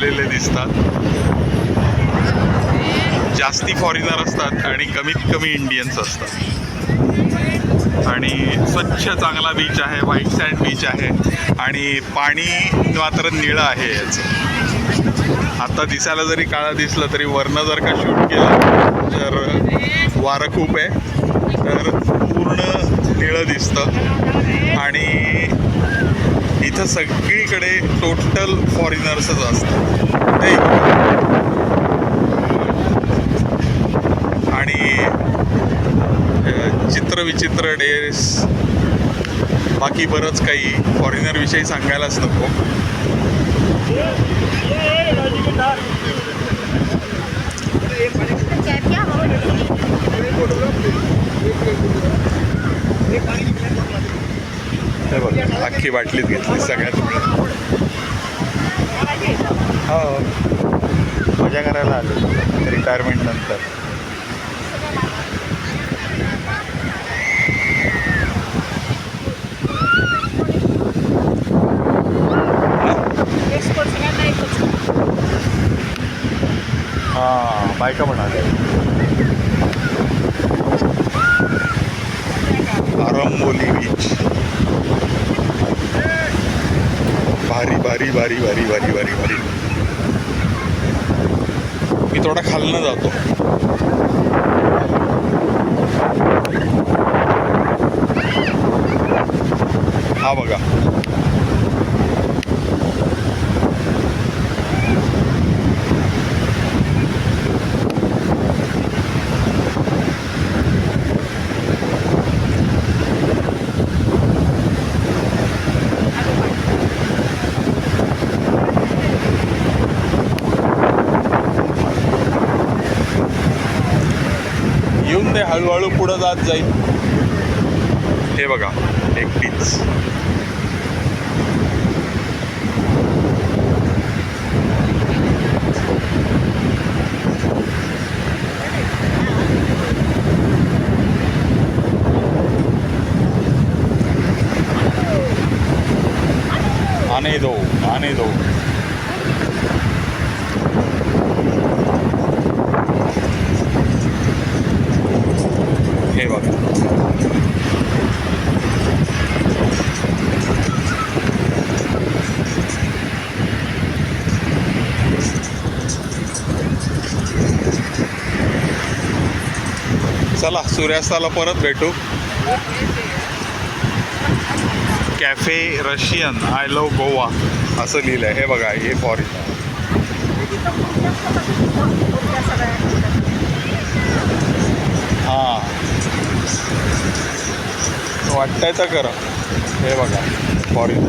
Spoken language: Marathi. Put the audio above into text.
आलेले दिसतात. जास्ती फॉरेनर असतात आणि कमीत कमी इंडियन्स असतात. आणि स्वच्छ चांगला बीच आहे, व्हाईट सँड बीच आहे आणि पाणी मात्र निळं आहे याचं. आता दिसायला जरी काळा दिसलं तरी वरनं जर का शूट केलं तर वारं खूप आहे तर पूर्ण निळं दिसतं. आणि इथं सगळीकडे टोटल फॉरेनर्सच असतात. आणि चित्रविचित्र ड्रेस, बाकी बरंच काही फॉरेनर विषयी सांगायलाच नको. हे बघ, अख्खी बाटलीत घेतली सगळ्यात. हो, मजा करायला आलो रिटायरमेंट नंतर. हां, बायका पण आल्या. आरंबोली बीच भारी भारी भारी भारी भारी भारी भारी. मी थोडा खालनं जातो. हा बघा, येऊन दे, हळूहळू पुढं जात जाईल. हे बघा, एकटीच. आने दो, आने दो. हे बघा, चला सूर्यास्ताला परत भेटू. Cafe Russian, I love Goa असं लिहिलं आहे. हे बघा, हे फॉरेन. हां, वाटतंय तर करा. हे बघा, फॉरेन.